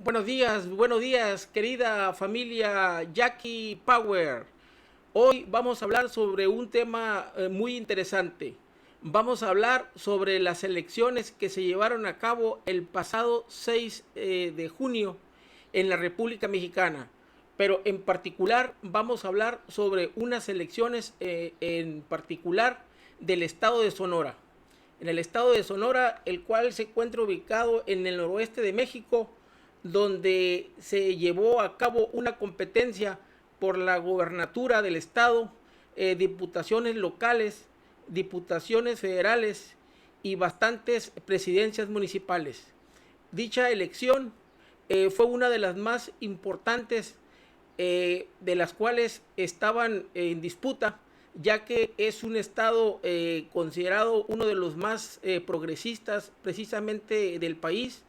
Buenos días, querida familia Jackie Power. Hoy vamos a hablar sobre un tema muy interesante. Vamos a hablar sobre las elecciones que se llevaron a cabo el pasado 6 de junio en la República Mexicana. Pero en particular vamos a hablar sobre unas elecciones en particular del estado de Sonora. En el estado de Sonora, el cual se encuentra ubicado en el noroeste de México, donde se llevó a cabo una competencia por la gobernatura del estado, diputaciones locales, diputaciones federales y bastantes presidencias municipales. Dicha elección fue una de las más importantes, de las cuales estaban en disputa, ya que es un estado considerado uno de los más progresistas precisamente del país.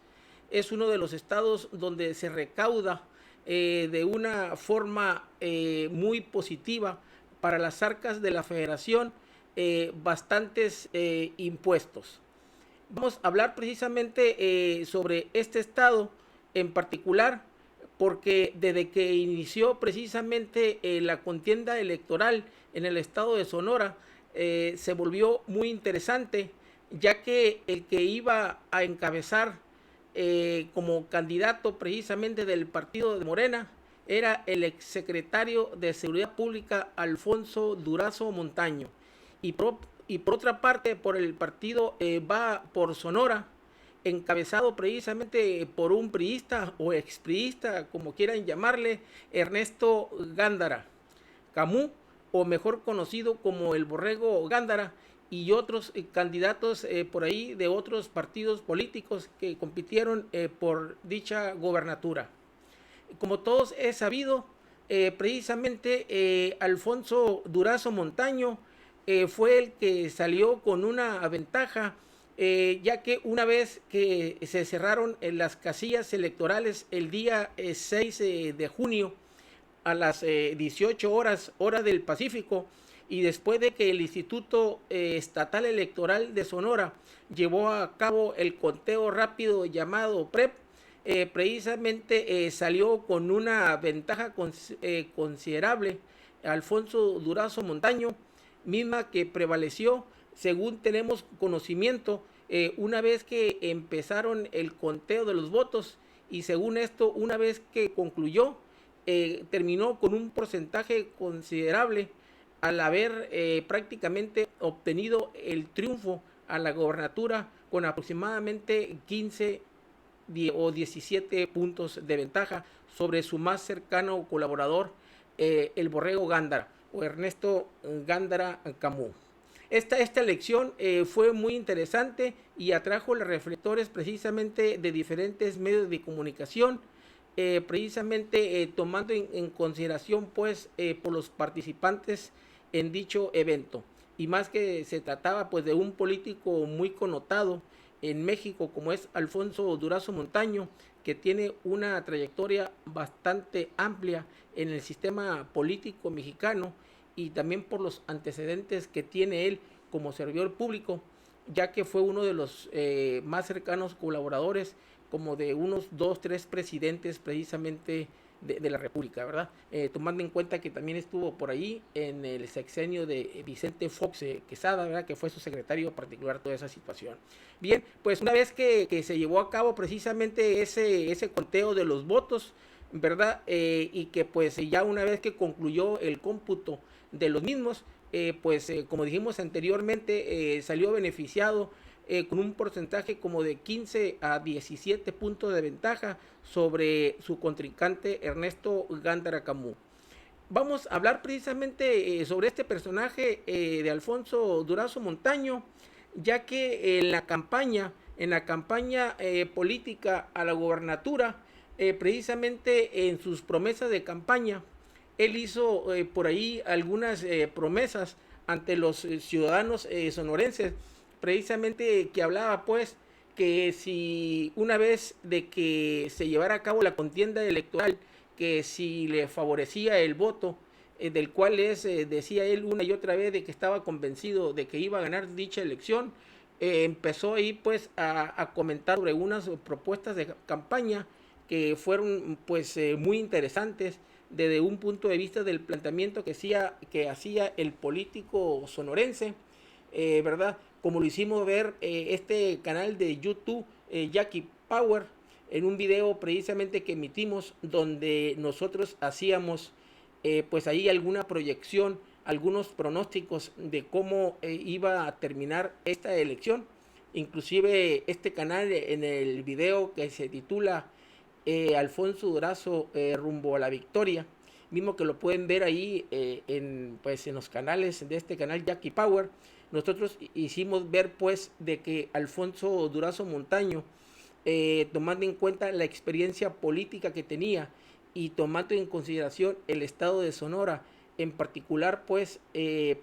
Es uno de los estados donde se recauda de una forma muy positiva para las arcas de la federación bastantes impuestos. Vamos a hablar precisamente sobre este estado en particular, porque desde que inició precisamente la contienda electoral en el estado de Sonora, se volvió muy interesante, ya que el que iba a encabezar como candidato precisamente del partido de Morena era el exsecretario de Seguridad Pública Alfonso Durazo Montaño. Y por otra parte, por el partido Va por Sonora, encabezado precisamente por un priista o expriista, como quieran llamarle, Ernesto Gándara Camus, o mejor conocido como el Borrego Gándara, y otros candidatos por ahí de otros partidos políticos que compitieron por dicha gobernatura. Como todos es sabido, precisamente Alfonso Durazo Montaño fue el que salió con una ventaja, ya que una vez que se cerraron las casillas electorales el día 6 de junio a las 18 horas, hora del Pacífico, y después de que el Instituto Estatal Electoral de Sonora llevó a cabo el conteo rápido llamado PREP, precisamente salió con una ventaja considerable Alfonso Durazo Montaño, misma que prevaleció, según tenemos conocimiento, una vez que empezaron el conteo de los votos, y según esto, una vez que concluyó, terminó con un porcentaje considerable al haber prácticamente obtenido el triunfo a la gobernatura con aproximadamente 15 o 17 puntos de ventaja sobre su más cercano colaborador, el Borrego Gándara o Ernesto Gándara Camus. Esta elección fue muy interesante y atrajo los reflectores precisamente de diferentes medios de comunicación, precisamente tomando en consideración pues por los participantes en dicho evento, y más que se trataba pues de un político muy connotado en México como es Alfonso Durazo Montaño, que tiene una trayectoria bastante amplia en el sistema político mexicano, y también por los antecedentes que tiene él como servidor público, ya que fue uno de los más cercanos colaboradores como de unos 2, 3 presidentes precisamente de la República, ¿verdad? Tomando en cuenta que también estuvo por ahí en el sexenio de Vicente Fox Quesada, ¿verdad? Que fue su secretario particular toda esa situación. Bien, pues una vez que se llevó a cabo precisamente ese conteo de los votos, ¿verdad? Y que pues ya una vez que concluyó el cómputo de los mismos, pues como dijimos anteriormente, salió beneficiado con un porcentaje como de 15 a 17 puntos de ventaja sobre su contrincante Ernesto Gándara Camus. Vamos a hablar precisamente sobre este personaje de Alfonso Durazo Montaño, ya que en la campaña política a la gobernatura, precisamente en sus promesas de campaña, él hizo por ahí algunas promesas ante los ciudadanos sonorenses, precisamente que hablaba pues que si una vez de que se llevara a cabo la contienda electoral, que si le favorecía el voto, del cual decía él una y otra vez de que estaba convencido de que iba a ganar dicha elección, empezó ahí pues a comentar sobre unas propuestas de campaña que fueron pues muy interesantes desde un punto de vista del planteamiento que hacía el político sonorense, ¿verdad? Como lo hicimos ver este canal de YouTube, Jackie Power, en un video precisamente que emitimos donde nosotros hacíamos pues ahí alguna proyección, algunos pronósticos de cómo iba a terminar esta elección. Inclusive este canal en el video que se titula Alfonso Durazo rumbo a la victoria, mismo que lo pueden ver ahí pues, en los canales de este canal Jackie Power. Nosotros hicimos ver pues de que Alfonso Durazo Montaño, tomando en cuenta la experiencia política que tenía y tomando en consideración el estado de Sonora, en particular pues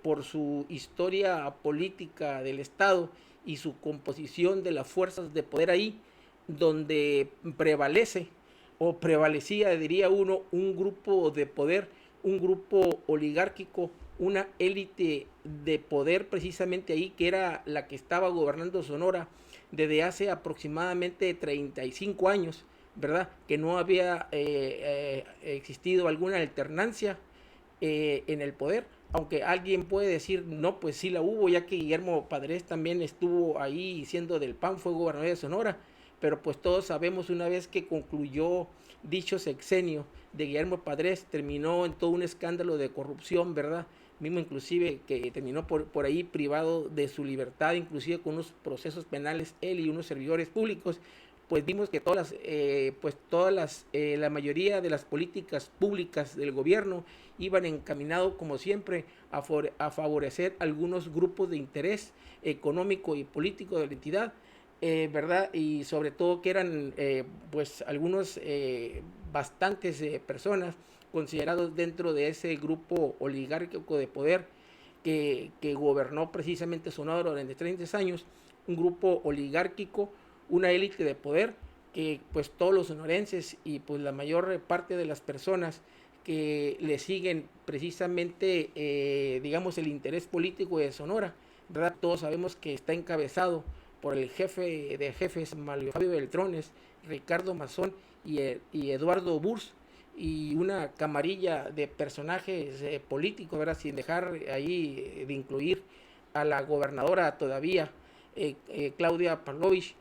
por su historia política del estado y su composición de las fuerzas de poder ahí, donde prevalece o prevalecía, diría uno, un grupo de poder, un grupo oligárquico, una élite de poder precisamente ahí, que era la que estaba gobernando Sonora desde hace aproximadamente 35 años, ¿verdad? Que no había existido alguna alternancia en el poder, aunque alguien puede decir, no, pues sí la hubo, ya que Guillermo Padres también estuvo ahí siendo del PAN, fue gobernador de Sonora, pero pues todos sabemos una vez que concluyó dicho sexenio de Guillermo Padres, terminó en todo un escándalo de corrupción, ¿verdad? Mismo inclusive que terminó por ahí privado de su libertad, inclusive con unos procesos penales, él y unos servidores públicos. Pues vimos que la mayoría de las políticas públicas del gobierno iban encaminado, como siempre, a favorecer algunos grupos de interés económico y político de la entidad, ¿verdad? Y sobre todo que eran, pues, algunos, bastantes personas considerados dentro de ese grupo oligárquico de poder que gobernó precisamente Sonora durante 30 años, un grupo oligárquico, una élite de poder que pues todos los sonorenses y pues la mayor parte de las personas que le siguen precisamente digamos el interés político de Sonora, ¿verdad? Todos sabemos que está encabezado por el jefe de jefes Mario Fabio Beltrones, Ricardo Mazón y Eduardo Burs, y una camarilla de personajes políticos, ¿verdad? Sin dejar ahí de incluir a la gobernadora todavía Claudia Pavlovich,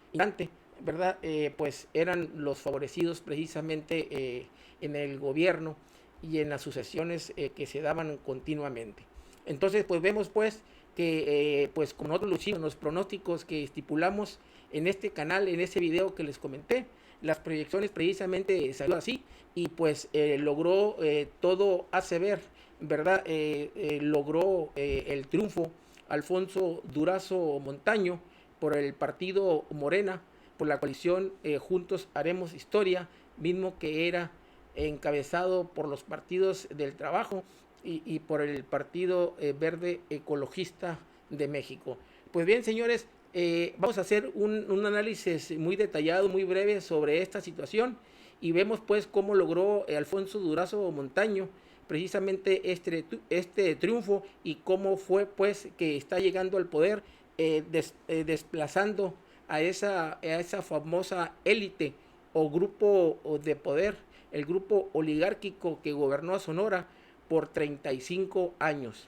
¿verdad? Pues eran los favorecidos precisamente en el gobierno y en las sucesiones que se daban continuamente. Entonces, pues vemos pues que, pues como nosotros lo hicimos, los pronósticos que estipulamos en este canal, en ese video que les comenté, las proyecciones precisamente salió así y pues logró todo hace ver, ¿verdad? Logró el triunfo Alfonso Durazo Montaño por el partido Morena, por la coalición Juntos Haremos Historia, mismo que era encabezado por los partidos del Trabajo y por el Partido Verde Ecologista de México. Pues bien, señores, vamos a hacer un análisis muy detallado, muy breve sobre esta situación y vemos pues cómo logró Alfonso Durazo Montaño precisamente este triunfo y cómo fue pues que está llegando al poder desplazando a esa famosa élite o grupo de poder, el grupo oligárquico que gobernó a Sonora por 35 años.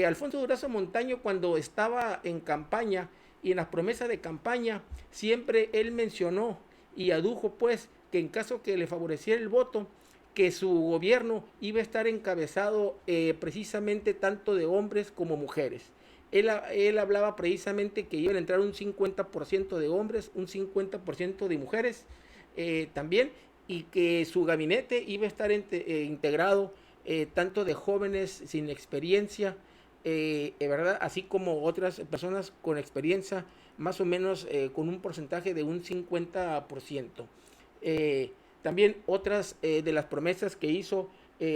Alfonso Durazo Montaño, cuando estaba en campaña y en las promesas de campaña, siempre él mencionó y adujo pues que en caso que le favoreciera el voto, que su gobierno iba a estar encabezado precisamente tanto de hombres como mujeres. Él hablaba precisamente que iban a entrar un 50% de hombres, un 50% de mujeres también, y que su gabinete iba a estar integrado tanto de jóvenes sin experiencia, ¿verdad? Así como otras personas con experiencia, más o menos con un porcentaje de un 50%. También otras de las promesas que hizo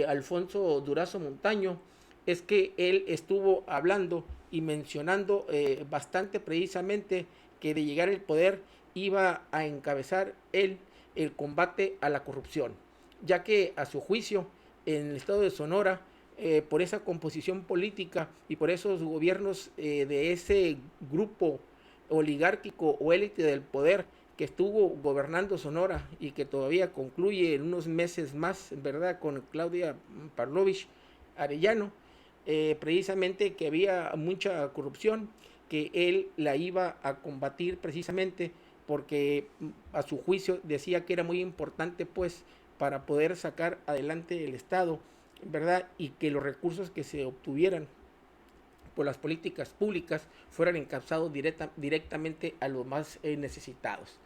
Alfonso Durazo Montaño es que él estuvo hablando y mencionando bastante precisamente que de llegar al poder iba a encabezar él el combate a la corrupción, ya que a su juicio en el estado de Sonora, por esa composición política y por esos gobiernos de ese grupo oligárquico o élite del poder que estuvo gobernando Sonora y que todavía concluye en unos meses más, ¿verdad?, con Claudia Pavlovich Arellano, precisamente que había mucha corrupción, que él la iba a combatir precisamente porque a su juicio decía que era muy importante pues para poder sacar adelante el Estado, ¿verdad? Y que los recursos que se obtuvieran por las políticas públicas fueran encausados directamente a los más necesitados,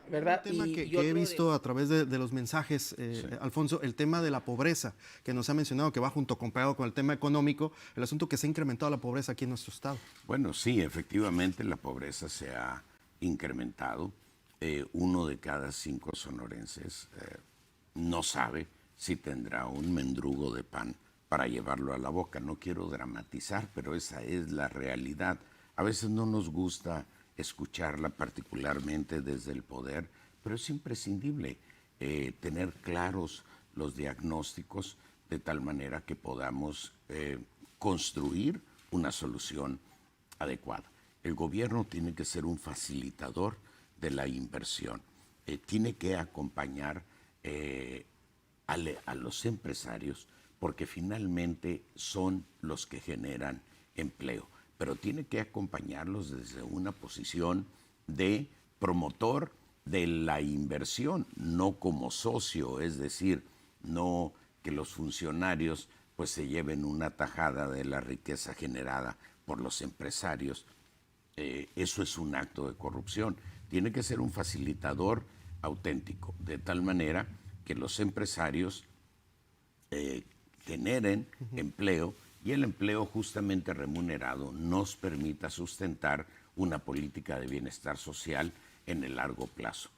¿verdad? Un tema Y que he otro visto a través de los mensajes, Sí. Alfonso, el tema de la pobreza, que nos ha mencionado que va junto pegado con el tema económico, el asunto que se ha incrementado la pobreza aquí en nuestro estado. Bueno, sí, efectivamente la pobreza se ha incrementado. 1 de cada 5 sonorenses no sabe si tendrá un mendrugo de pan para llevarlo a la boca. No quiero dramatizar, pero esa es la realidad. A veces no nos gusta escucharla, particularmente desde el poder, pero es imprescindible tener claros los diagnósticos de tal manera que podamos construir una solución adecuada. El gobierno tiene que ser un facilitador de la inversión, tiene que acompañar a los empresarios porque finalmente son los que generan empleo, pero tiene que acompañarlos desde una posición de promotor de la inversión, no como socio, es decir, no que los funcionarios pues se lleven una tajada de la riqueza generada por los empresarios. Eso es un acto de corrupción. Tiene que ser un facilitador auténtico, de tal manera que los empresarios generen empleo y el empleo justamente remunerado nos permita sustentar una política de bienestar social en el largo plazo.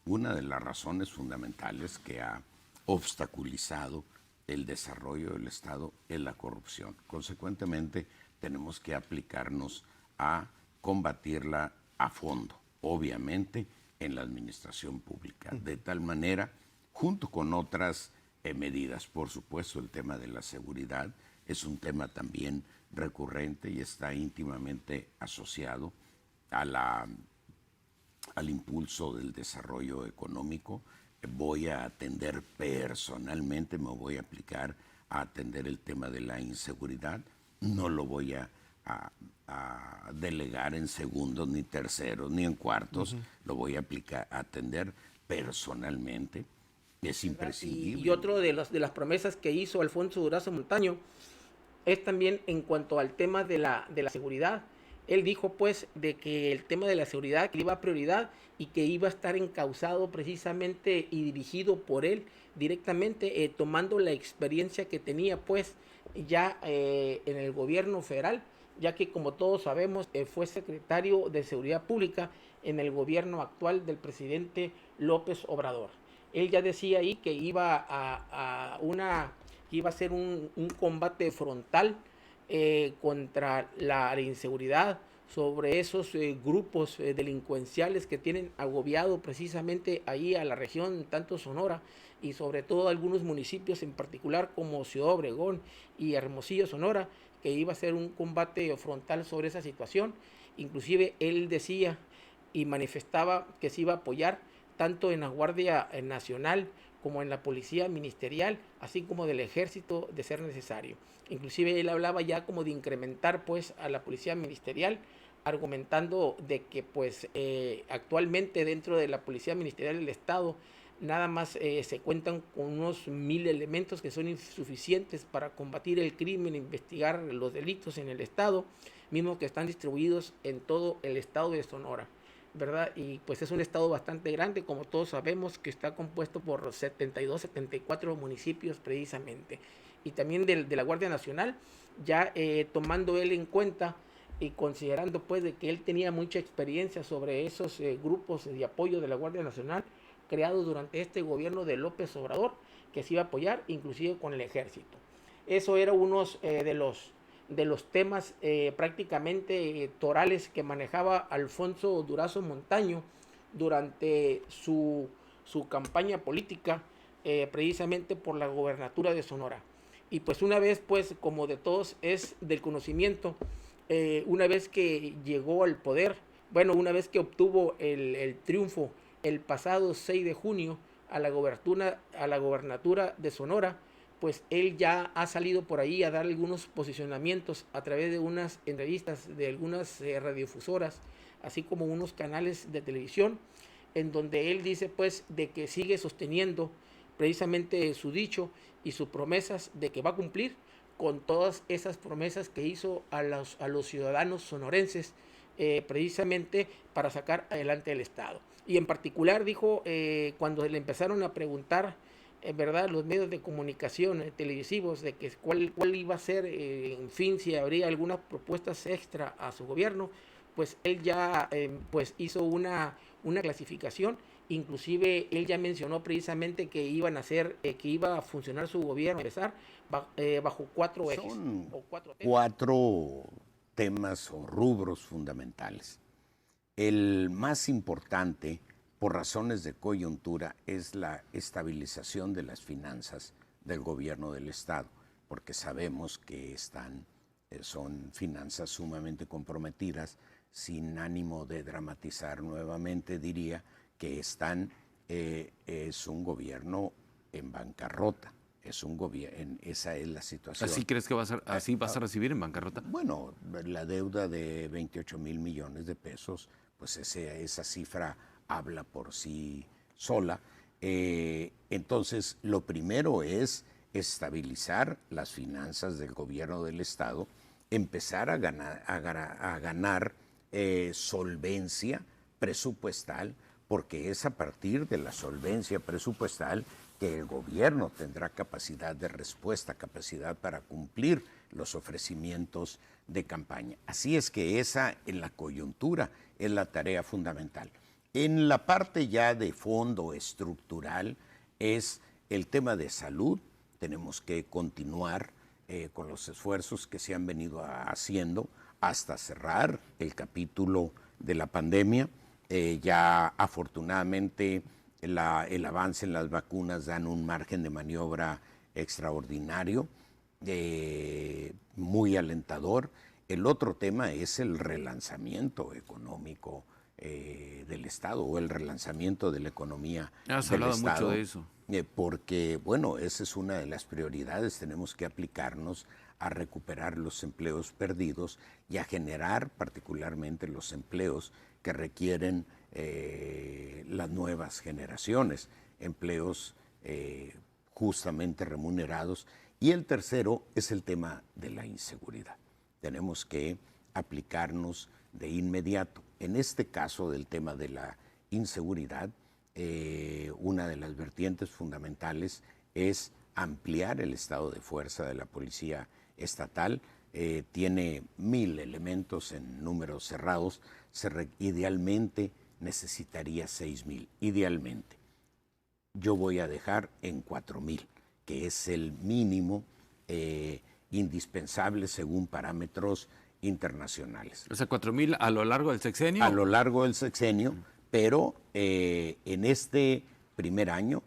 Una de las razones fundamentales que ha obstaculizado el desarrollo del Estado es la corrupción. Consecuentemente, tenemos que aplicarnos a combatirla a fondo, obviamente en la administración pública, de tal manera, junto con otras medidas, por supuesto, el tema de la seguridad es un tema también recurrente y está íntimamente asociado al impulso del desarrollo económico. Voy a atender personalmente, me voy a aplicar a atender el tema de la inseguridad, no lo voy a delegar en segundos, ni terceros, ni en cuartos, lo voy a aplicar, a atender personalmente. Es imprescindible. Y otro de las promesas que hizo Alfonso Durazo Montaño es también en cuanto al tema de la seguridad. Él dijo pues de que el tema de la seguridad que iba a prioridad y que iba a estar encauzado precisamente y dirigido por él directamente, tomando la experiencia que tenía pues ya en el gobierno federal, ya que como todos sabemos fue secretario de Seguridad Pública en el gobierno actual del presidente López Obrador. Él ya decía ahí que iba iba a ser un combate frontal contra la inseguridad, sobre esos grupos delincuenciales que tienen agobiado precisamente ahí a la región, tanto Sonora y sobre todo algunos municipios en particular como Ciudad Obregón y Hermosillo, Sonora, que iba a ser un combate frontal sobre esa situación. Inclusive él decía y manifestaba que se iba a apoyar tanto en la Guardia Nacional como en la Policía Ministerial, así como del Ejército de ser necesario. Inclusive él hablaba ya como de incrementar pues a la Policía Ministerial, argumentando de que pues actualmente dentro de la Policía Ministerial del Estado nada más se cuentan con unos 1000 elementos que son insuficientes para combatir el crimen, investigar los delitos en el Estado, mismos que están distribuidos en todo el Estado de Sonora, ¿verdad? Y pues es un estado bastante grande, como todos sabemos, que está compuesto por 72, 74 municipios precisamente. Y también de la Guardia Nacional, ya tomando él en cuenta y considerando pues de que él tenía mucha experiencia sobre esos grupos de apoyo de la Guardia Nacional creados durante este gobierno de López Obrador, que se iba a apoyar inclusive con el ejército. Eso era uno de los temas prácticamente torales que manejaba Alfonso Durazo Montaño durante su campaña política, precisamente por la gobernatura de Sonora. Y pues una vez, pues como de todos es del conocimiento, una vez que llegó al poder, bueno, una vez que obtuvo el triunfo el pasado 6 de junio a la gobernatura de Sonora, pues él ya ha salido por ahí a dar algunos posicionamientos a través de unas entrevistas de algunas radiofusoras, así como unos canales de televisión, en donde él dice pues de que sigue sosteniendo precisamente su dicho y sus promesas de que va a cumplir con todas esas promesas que hizo a los ciudadanos sonorenses, precisamente para sacar adelante el Estado. Y en particular dijo, cuando le empezaron a preguntar, verdad, los medios de comunicación televisivos, de que cuál iba a ser, en fin, si habría algunas propuestas extra a su gobierno, pues él ya pues hizo una clasificación. Inclusive él ya mencionó precisamente que iban a hacer, que iba a funcionar su gobierno, a empezar bajo 4 ejes. Son O 4 temas. 4 temas o rubros fundamentales. El más importante, por razones de coyuntura, es la estabilización de las finanzas del gobierno del Estado, porque sabemos que son finanzas sumamente comprometidas. Sin ánimo de dramatizar nuevamente, diría que es un gobierno en bancarrota. Esa es la situación. ¿Así crees que así vas a recibir en bancarrota? Bueno, la deuda de 28,000 millones de pesos, pues esa cifra habla por sí sola. Entonces, lo primero es estabilizar las finanzas del gobierno del Estado, empezar a ganar solvencia presupuestal, porque es a partir de la solvencia presupuestal que el gobierno tendrá capacidad de respuesta, capacidad para cumplir los ofrecimientos de campaña. Así es que esa, en la coyuntura, es la tarea fundamental. En la parte ya de fondo estructural es el tema de salud. Tenemos que continuar con los esfuerzos que se han venido haciendo hasta cerrar el capítulo de la pandemia. Ya afortunadamente el avance en las vacunas dan un margen de maniobra extraordinario, muy alentador. El otro tema es el relanzamiento económico del Estado, o el relanzamiento de la economía del Estado. Has hablado mucho de eso. Porque, bueno, esa es una de las prioridades. Tenemos que aplicarnos a recuperar los empleos perdidos y a generar particularmente los empleos que requieren las nuevas generaciones, empleos justamente remunerados. Y el tercero es el tema de la inseguridad. Tenemos que aplicarnos de inmediato. En este caso del tema de la inseguridad, una de las vertientes fundamentales es ampliar el estado de fuerza de la Policía Estatal. Tiene 1,000 elementos en números cerrados. Idealmente necesitaría 6,000, idealmente. Yo voy a dejar en 4,000, que es el mínimo indispensable según parámetros internacionales. O sea, 4,000 a lo largo del sexenio. A lo largo del sexenio, pero en este primer año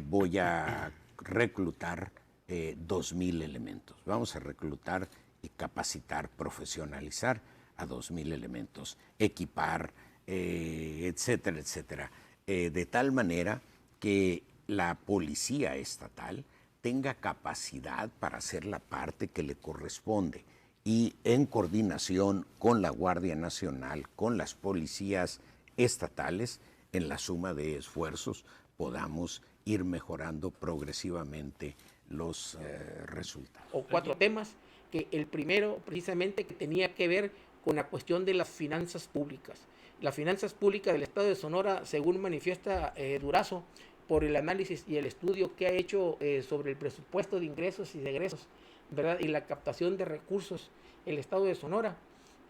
voy a reclutar 2,000 elementos. Vamos a reclutar y capacitar, profesionalizar a 2,000 elementos, equipar, etcétera, etcétera, de tal manera que la policía estatal tenga capacidad para hacer la parte que le corresponde, y en coordinación con la Guardia Nacional, con las policías estatales, en la suma de esfuerzos podamos ir mejorando progresivamente los resultados. O 4 temas, que el primero precisamente que tenía que ver con la cuestión de las finanzas públicas. Las finanzas públicas del Estado de Sonora, según manifiesta Durazo, por el análisis y el estudio que ha hecho sobre el presupuesto de ingresos y de egresos, ¿verdad? Y la captación de recursos, el Estado de Sonora,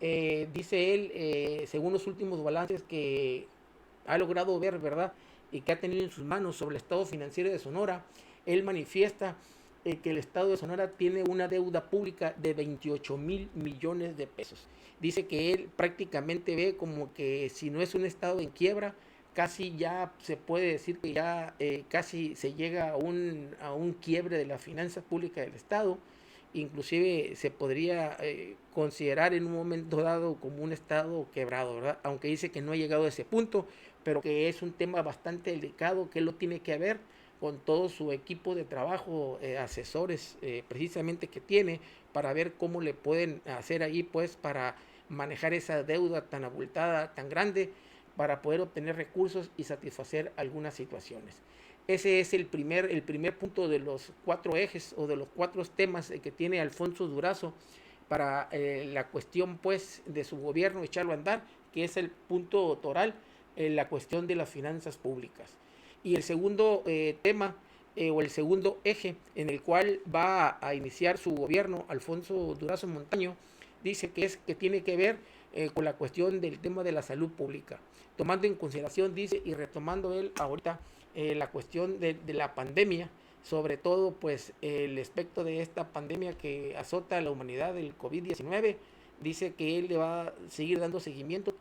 dice él, según los últimos balances que ha logrado ver, ¿verdad?, y que ha tenido en sus manos sobre el estado financiero de Sonora, él manifiesta que el Estado de Sonora tiene una deuda pública de 28,000 millones de pesos. Dice que él prácticamente ve como que si no es un estado en quiebra, casi ya se puede decir que ya casi se llega a un quiebre de las finanzas públicas del Estado. Inclusive se podría considerar en un momento dado como un estado quebrado, ¿verdad? Aunque dice que no ha llegado a ese punto, pero que es un tema bastante delicado, que él lo tiene que ver con todo su equipo de trabajo, asesores precisamente que tiene, para ver cómo le pueden hacer ahí pues para manejar esa deuda tan abultada, tan grande, para poder obtener recursos y satisfacer algunas situaciones. Ese es el primer punto de los 4 ejes o de los 4 temas que tiene Alfonso Durazo para la cuestión pues de su gobierno, echarlo a andar, que es el punto toral, la cuestión de las finanzas públicas. Y el segundo tema o el segundo eje en el cual va a iniciar su gobierno, Alfonso Durazo Montaño, dice que tiene que ver con la cuestión del tema de la salud pública, tomando en consideración, dice, y retomando él ahorita la cuestión de la pandemia, sobre todo pues el aspecto de esta pandemia que azota a la humanidad del COVID-19. Dice que él le va a seguir dando seguimiento,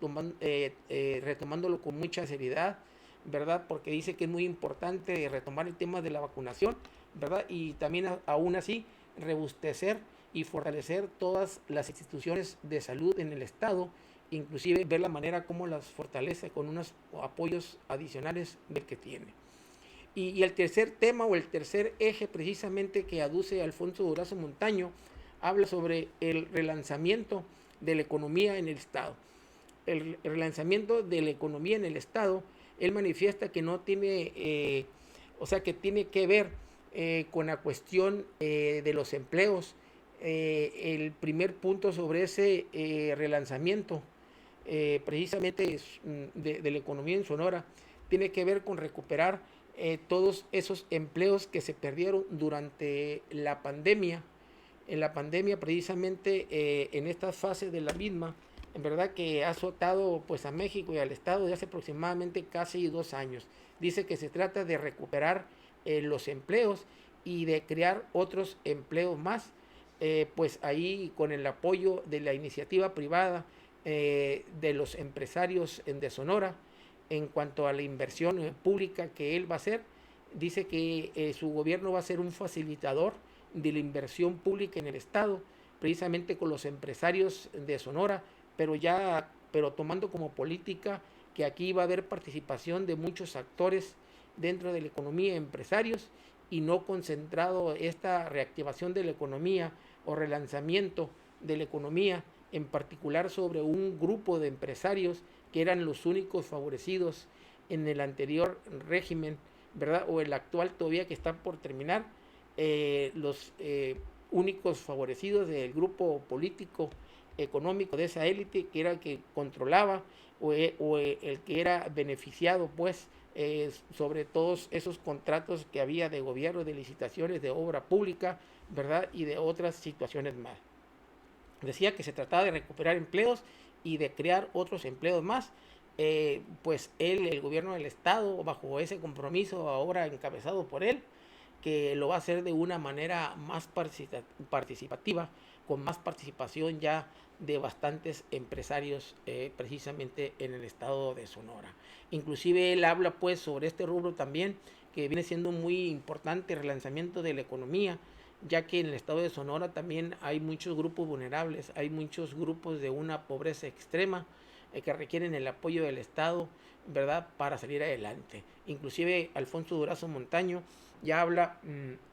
retomándolo con mucha seriedad, ¿verdad? Porque dice que es muy importante retomar el tema de la vacunación, ¿verdad? Y también aún así robustecer y fortalecer todas las instituciones de salud en el estado, inclusive ver la manera como las fortalece con unos apoyos adicionales del que tiene. Y el tercer tema o el tercer eje precisamente que aduce Alfonso Durazo Montaño habla sobre el relanzamiento de la economía en el estado. El relanzamiento de la economía en el estado, él manifiesta que no tiene, que tiene que ver con la cuestión de los empleos. El primer punto sobre ese relanzamiento precisamente de la economía en Sonora tiene que ver con recuperar todos esos empleos que se perdieron durante la pandemia. En la pandemia precisamente en esta fase de la misma, en verdad que ha azotado pues a México y al estado de hace aproximadamente casi 2 años. Dice que se trata de recuperar los empleos y de crear otros empleos más, pues ahí con el apoyo de la iniciativa privada, de los empresarios de Sonora. En cuanto a la inversión pública que él va a hacer, dice que su gobierno va a ser un facilitador de la inversión pública en el estado, precisamente con los empresarios de Sonora, pero tomando como política que aquí va a haber participación de muchos actores dentro de la economía, empresarios, y no concentrado esta reactivación de la economía o relanzamiento de la economía en particular sobre un grupo de empresarios que eran los únicos favorecidos en el anterior régimen, ¿verdad? O el actual todavía que está por terminar, los únicos favorecidos del grupo político económico de esa élite que era el que controlaba o el que era beneficiado pues sobre todos esos contratos que había de gobierno, de licitaciones, de obra pública, ¿verdad? Y de otras situaciones más. Decía que se trataba de recuperar empleos y de crear otros empleos más. Pues el gobierno del estado, bajo ese compromiso ahora encabezado por él, que lo va a hacer de una manera más participativa, con más participación ya de bastantes empresarios precisamente en el estado de Sonora. Inclusive él habla pues sobre este rubro también, que viene siendo muy importante, el relanzamiento de la economía, ya que en el estado de Sonora también hay muchos grupos vulnerables, hay muchos grupos de una pobreza extrema que requieren el apoyo del Estado, ¿verdad?, para salir adelante. Inclusive Alfonso Durazo Montaño ya habla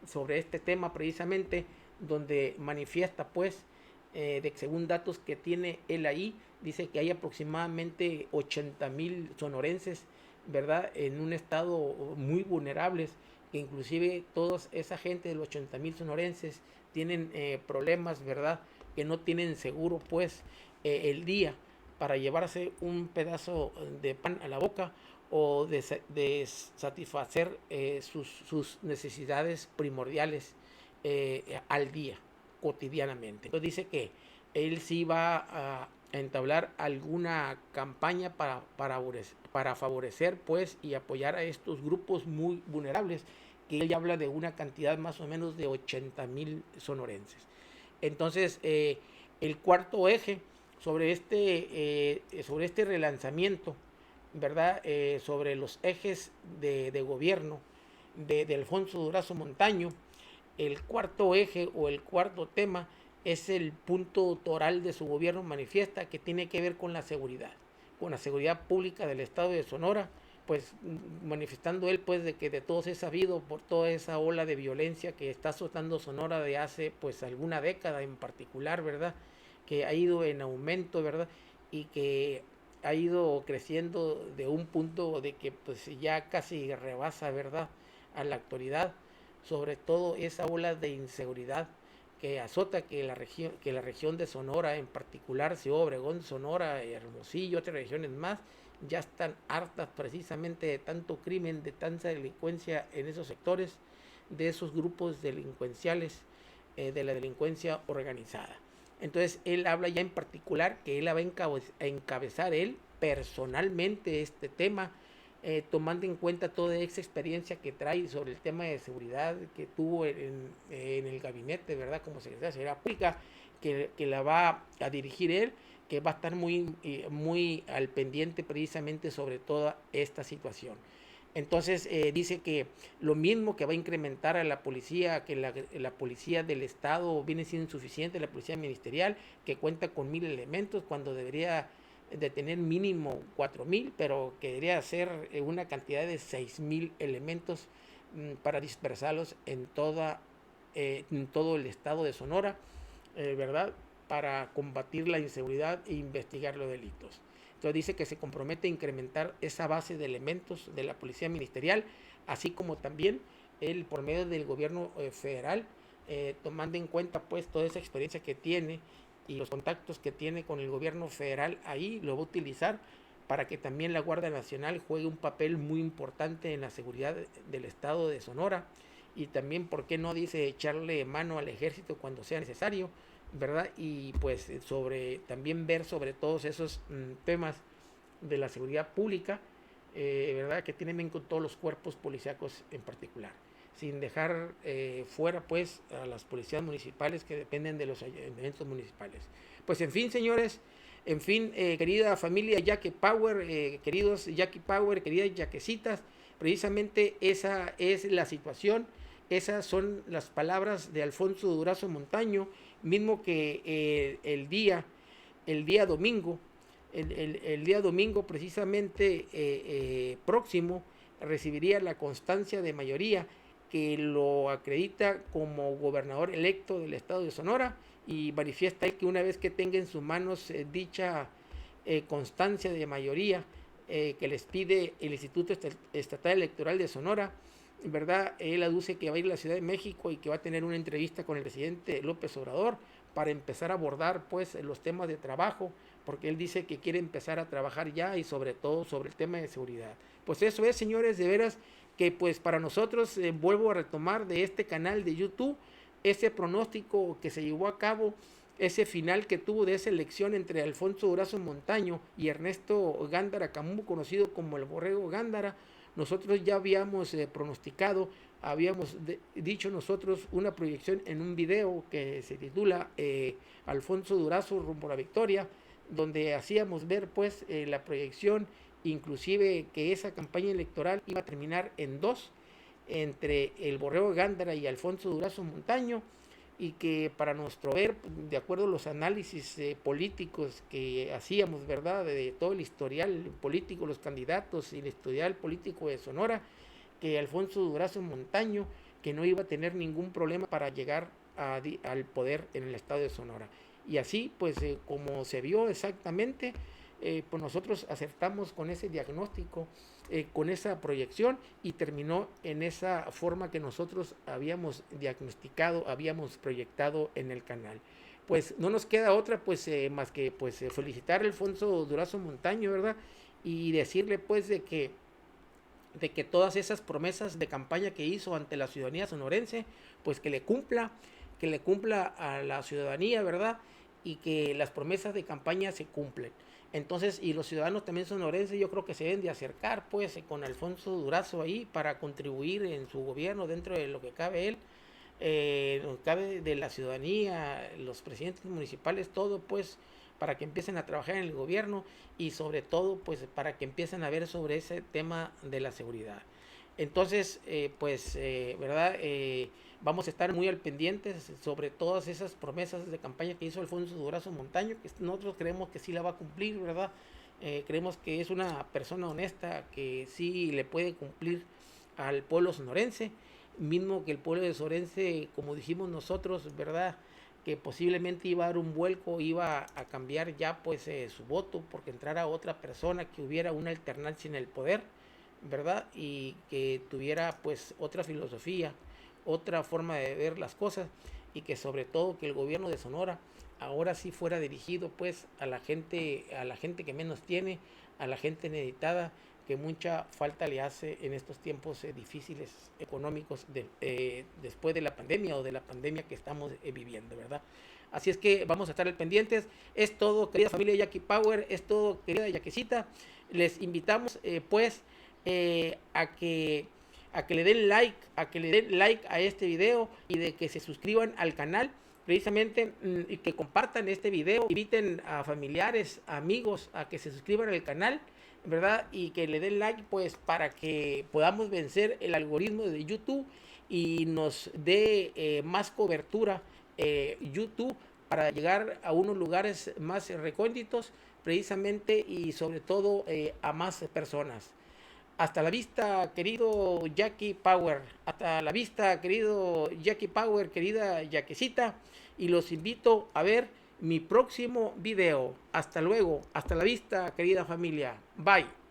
sobre este tema precisamente, donde manifiesta pues de que según datos que tiene él ahí, dice que hay aproximadamente 80,000 sonorenses, ¿verdad?, en un estado muy vulnerables, que inclusive toda esa gente de los 80,000 sonorenses tienen problemas, ¿verdad?, que no tienen seguro pues el día para llevarse un pedazo de pan a la boca o de satisfacer sus necesidades primordiales al día, cotidianamente. Entonces dice que él sí va a entablar alguna campaña para favorecer pues y apoyar a estos grupos muy vulnerables, que él habla de una cantidad más o menos de 80,000 sonorenses. Entonces el cuarto eje sobre este relanzamiento, ¿verdad?, sobre los ejes de gobierno de Alfonso Durazo Montaño, el cuarto eje o el cuarto tema es el punto toral de su gobierno. Manifiesta que tiene que ver con la seguridad pública del estado de Sonora, pues manifestando él pues de que de todos es sabido por toda esa ola de violencia que está azotando Sonora de hace pues alguna década en particular, ¿verdad? Que ha ido en aumento, ¿verdad? Y que ha ido creciendo de un punto de que pues ya casi rebasa, ¿verdad?, a la actualidad, sobre todo esa ola de inseguridad que azota que la región de Sonora, en particular Ciudad Obregón, Sonora, Hermosillo, otras regiones más, ya están hartas precisamente de tanto crimen, de tanta delincuencia en esos sectores, de esos grupos delincuenciales, de la delincuencia organizada. Entonces él habla ya en particular que él va a encabezar él personalmente este tema, tomando en cuenta toda esa experiencia que trae sobre el tema de seguridad que tuvo en el gabinete, ¿verdad?, como secretario de Seguridad Pública, que la va a dirigir él, que va a estar muy al pendiente precisamente sobre toda esta situación. Entonces dice que lo mismo que va a incrementar a la policía, que la policía del estado viene siendo insuficiente, la policía ministerial, que cuenta con 1,000 elementos cuando debería de tener mínimo 4,000, pero que debería ser una cantidad de 6,000 elementos para dispersarlos en todo el estado de Sonora, ¿verdad?, para combatir la inseguridad e investigar los delitos. Entonces dice que se compromete a incrementar esa base de elementos de la policía ministerial, así como también él por medio del gobierno federal, tomando en cuenta pues toda esa experiencia que tiene y los contactos que tiene con el gobierno federal ahí, lo va a utilizar para que también la Guardia Nacional juegue un papel muy importante en la seguridad del estado de Sonora, y también, ¿por qué no?, dice, echarle mano al ejército cuando sea necesario, ¿verdad? Y pues también ver sobre todos esos temas de la seguridad pública, ¿verdad?, que tienen con todos los cuerpos policíacos en particular, sin dejar fuera pues a las policías municipales que dependen de los ayuntamientos municipales. Pues en fin, señores, querida familia Yaque Power, queridos Yaque Power, queridas yaquecitas, precisamente esa es la situación. Esas son las palabras de Alfonso Durazo Montaño, mismo que el día domingo, el día domingo precisamente próximo, recibiría la constancia de mayoría que lo acredita como gobernador electo del estado de Sonora, y manifiesta que una vez que tenga en sus manos dicha constancia de mayoría que les pide el Instituto Estatal Electoral de Sonora, ¿verdad?, él aduce que va a ir a la Ciudad de México y que va a tener una entrevista con el presidente López Obrador para empezar a abordar pues los temas de trabajo, porque él dice que quiere empezar a trabajar ya, y sobre todo sobre el tema de seguridad. Pues eso es, señores, de veras que pues para nosotros, vuelvo a retomar de este canal de YouTube, ese pronóstico que se llevó a cabo, ese final que tuvo de esa elección entre Alfonso Durazo Montaño y Ernesto Gándara Camus, conocido como el Borrego Gándara. Nosotros ya habíamos pronosticado, habíamos dicho nosotros una proyección en un video que se titula Alfonso Durazo rumbo a la victoria, donde hacíamos ver pues la proyección, inclusive que esa campaña electoral iba a terminar en 2, entre el Borrego Gándara y Alfonso Durazo Montaño, y que para nuestro ver, de acuerdo a los análisis políticos que hacíamos, ¿verdad?, de todo el historial político, los candidatos y el historial político de Sonora, que Alfonso Durazo Montaño, que no iba a tener ningún problema para llegar al poder en el estado de Sonora. Y así, pues como se vio exactamente, pues nosotros acertamos con ese diagnóstico, con esa proyección, y terminó en esa forma que nosotros habíamos diagnosticado, habíamos proyectado en el canal. Pues no nos queda otra pues más que pues felicitar a Alfonso Durazo Montaño, ¿verdad?, y decirle pues de que todas esas promesas de campaña que hizo ante la ciudadanía sonorense, pues que le cumpla a la ciudadanía, ¿verdad?, y que las promesas de campaña se cumplen. Entonces, y los ciudadanos también sonorenses, yo creo que se deben de acercar pues con Alfonso Durazo ahí para contribuir en su gobierno dentro de lo que cabe él, lo que cabe de la ciudadanía, los presidentes municipales, todo pues para que empiecen a trabajar en el gobierno, y sobre todo pues para que empiecen a ver sobre ese tema de la seguridad. Entonces, ¿verdad? Vamos a estar muy al pendiente sobre todas esas promesas de campaña que hizo Alfonso Durazo Montaño, que nosotros creemos que sí la va a cumplir, ¿verdad? Creemos que es una persona honesta que sí le puede cumplir al pueblo sonorense, mismo que el pueblo de Sonorense, como dijimos nosotros, ¿verdad?, que posiblemente iba a dar un vuelco, iba a cambiar ya pues su voto porque entrara otra persona, que hubiera una alternancia en el poder, ¿verdad?, y que tuviera pues otra filosofía, otra forma de ver las cosas, y que sobre todo que el gobierno de Sonora ahora sí fuera dirigido pues a la gente que menos tiene, a la gente necesitada, que mucha falta le hace en estos tiempos difíciles económicos después de la pandemia o de la pandemia que estamos viviendo, ¿verdad? Así es que vamos a estar al pendientes. Es todo, querida familia Jackie Power, es todo, querida Yaquecita. Les invitamos a que le den like a este video, y de que se suscriban al canal precisamente, y que compartan este video, inviten a familiares, amigos a que se suscriban al canal, ¿verdad? Y que le den like pues para que podamos vencer el algoritmo de YouTube y nos dé más cobertura YouTube, para llegar a unos lugares más recónditos precisamente, y sobre todo a más personas. Hasta la vista, querido Jackie Power. Hasta la vista, querido Jackie Power, querida Yaquecita. Y los invito a ver mi próximo video. Hasta luego. Hasta la vista, querida familia. Bye.